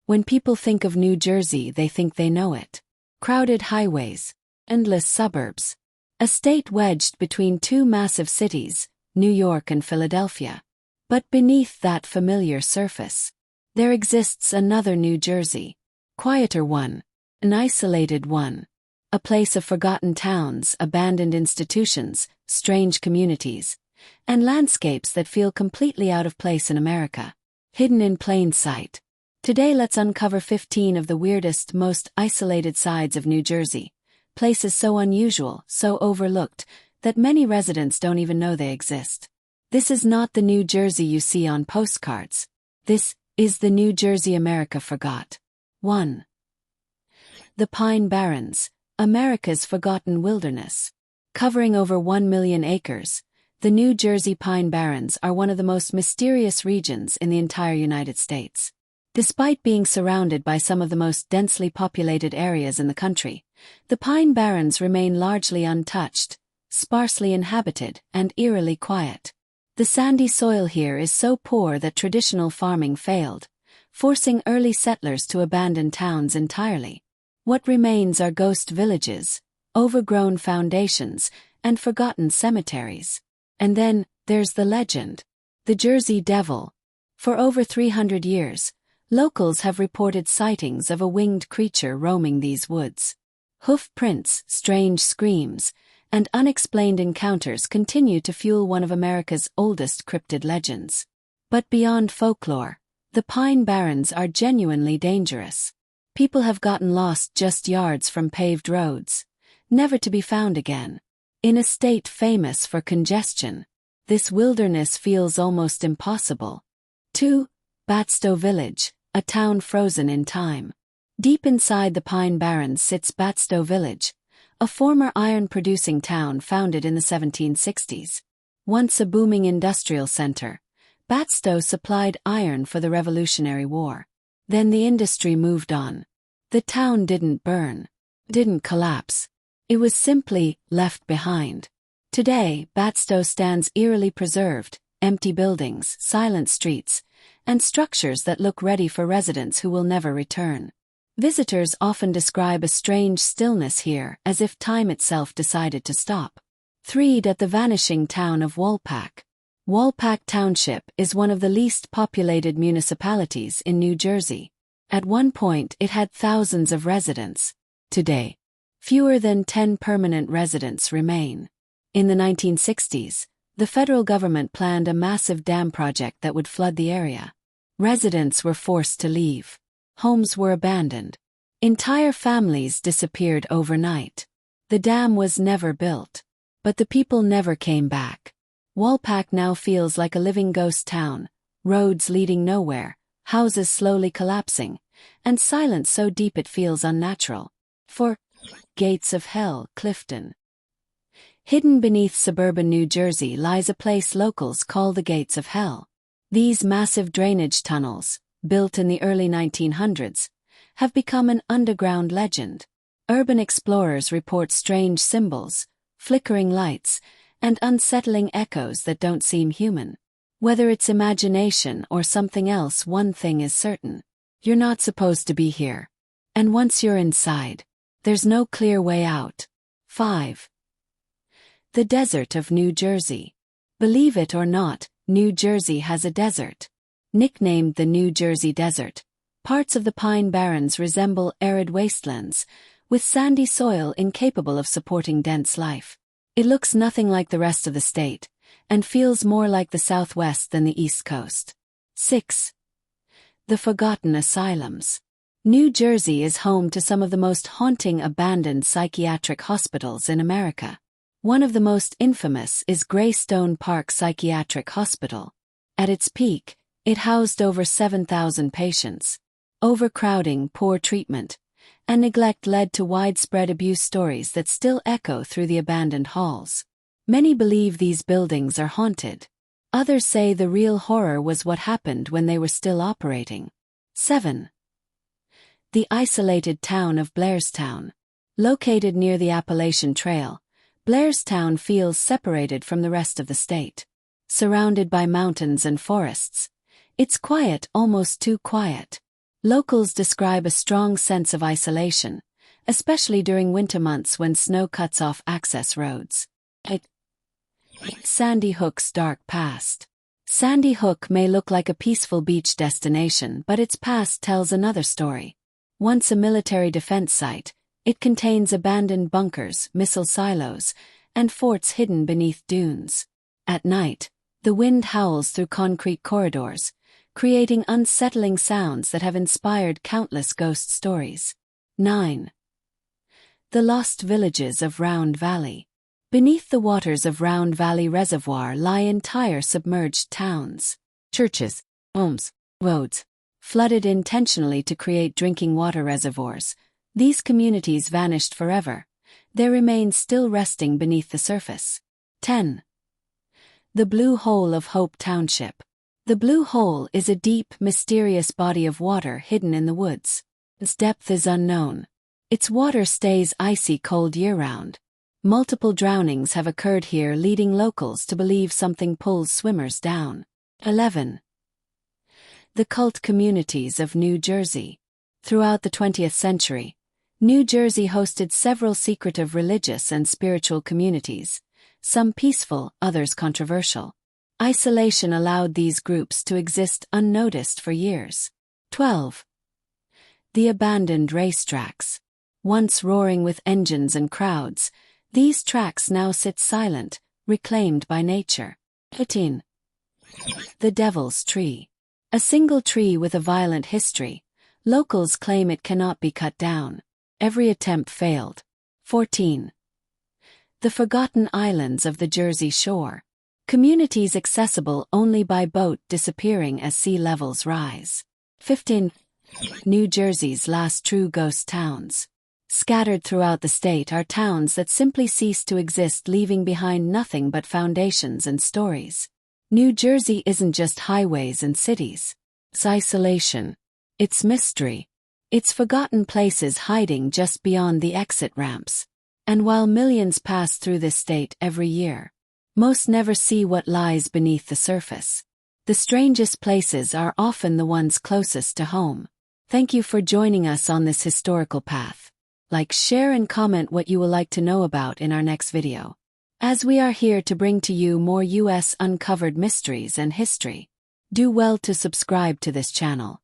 When people think of New Jersey, they think they know it. Crowded highways, endless suburbs. A state wedged between two massive cities, New York and Philadelphia. But beneath that familiar surface, there exists another New Jersey. Quieter one. An isolated one. A place of forgotten towns, abandoned institutions, strange communities, and landscapes that feel completely out of place in America. Hidden in plain sight. Today let's uncover 15 of the weirdest, most isolated sides of New Jersey. Places so unusual, so overlooked, that many residents don't even know they exist. This is not the New Jersey you see on postcards. This is the New Jersey America forgot. 1. The Pine Barrens, America's forgotten wilderness. Covering over 1 million acres, the New Jersey Pine Barrens are one of the most mysterious regions in the entire United States. Despite being surrounded by some of the most densely populated areas in the country, the Pine Barrens remain largely untouched, sparsely inhabited, and eerily quiet. The sandy soil here is so poor that traditional farming failed, forcing early settlers to abandon towns entirely. What remains are ghost villages, overgrown foundations, and forgotten cemeteries. And then, there's the legend. The Jersey Devil. For over 300 years, locals have reported sightings of a winged creature roaming these woods. Hoof prints, strange screams, and unexplained encounters continue to fuel one of America's oldest cryptid legends. But beyond folklore, the Pine Barrens are genuinely dangerous. People have gotten lost just yards from paved roads, never to be found again. In a state famous for congestion, this wilderness feels almost impossible. 2. Batsto Village, a town frozen in time. Deep inside the Pine Barrens sits Batsto Village, a former iron-producing town founded in the 1760s. Once a booming industrial center, Batsto supplied iron for the Revolutionary War. Then the industry moved on. The town didn't burn, didn't collapse. It was simply left behind. Today, Batsto stands eerily preserved, empty buildings, silent streets, and structures that look ready for residents who will never return. Visitors often describe a strange stillness here, as if time itself decided to stop. 3. At the vanishing town of Walpack. Walpack Township is one of the least populated municipalities in New Jersey. At one point it had thousands of residents. Today, fewer than 10 permanent residents remain. In the 1960s, the federal government planned a massive dam project that would flood the area. Residents were forced to leave. Homes were abandoned. Entire families disappeared overnight. The dam was never built. But the people never came back. Walpack now feels like a living ghost town, roads leading nowhere, houses slowly collapsing, and silence so deep it feels unnatural. 4. Gates of Hell, Clifton. Hidden beneath suburban New Jersey lies a place locals call the Gates of Hell. These massive drainage tunnels, built in the early 1900s, have become an underground legend. Urban explorers report strange symbols, flickering lights, and unsettling echoes that don't seem human. Whether it's imagination or something else, one thing is certain. You're not supposed to be here. And once you're inside, there's no clear way out. 5. The Desert of New Jersey. Believe it or not, New Jersey has a desert. Nicknamed the New Jersey Desert, parts of the Pine Barrens resemble arid wastelands, with sandy soil incapable of supporting dense life. It looks nothing like the rest of the state, and feels more like the Southwest than the East Coast. 6. The Forgotten Asylums. New Jersey is home to some of the most haunting abandoned psychiatric hospitals in America. One of the most infamous is Greystone Park Psychiatric Hospital. At its peak, it housed over 7,000 patients. Overcrowding, poor treatment, and neglect led to widespread abuse stories that still echo through the abandoned halls. Many believe these buildings are haunted. Others say the real horror was what happened when they were still operating. 7. The isolated town of Blairstown. Located near the Appalachian Trail, Blairstown feels separated from the rest of the state. Surrounded by mountains and forests, it's quiet, almost too quiet. Locals describe a strong sense of isolation, especially during winter months when snow cuts off access roads. 8. Sandy Hook's dark past. Sandy Hook may look like a peaceful beach destination, but its past tells another story. Once a military defense site, it contains abandoned bunkers, missile silos, and forts hidden beneath dunes. At night, the wind howls through concrete corridors, creating unsettling sounds that have inspired countless ghost stories. 9. The lost villages of Round Valley. Beneath the waters of Round Valley Reservoir lie entire submerged towns. Churches, homes, roads, flooded intentionally to create drinking water reservoirs. These communities vanished forever, their remains still resting beneath the surface. 10. The Blue Hole of Hope Township. The Blue Hole is a deep, mysterious body of water hidden in the woods. Its depth is unknown. Its water stays icy cold year-round. Multiple drownings have occurred here, leading locals to believe something pulls swimmers down. 11. The cult communities of New Jersey. Throughout the 20th century, New Jersey hosted several secretive religious and spiritual communities, some peaceful, others controversial. Isolation allowed these groups to exist unnoticed for years. 12. The abandoned racetracks. Once roaring with engines and crowds, these tracks now sit silent, reclaimed by nature. 13. The Devil's Tree. A single tree with a violent history, locals claim it cannot be cut down. Every attempt failed. 14. The Forgotten Islands of the Jersey Shore. Communities accessible only by boat disappearing as sea levels rise. 15. New Jersey's last true ghost towns. Scattered throughout the state are towns that simply cease to exist, leaving behind nothing but foundations and stories. New Jersey isn't just highways and cities. It's isolation. It's mystery. It's forgotten places hiding just beyond the exit ramps. And while millions pass through this state every year, most never see what lies beneath the surface. The strangest places are often the ones closest to home. Thank you for joining us on this historical path. Like, share and comment what you would like to know about in our next video, as we are here to bring to you more U.S. uncovered mysteries and history. Do well to subscribe to this channel.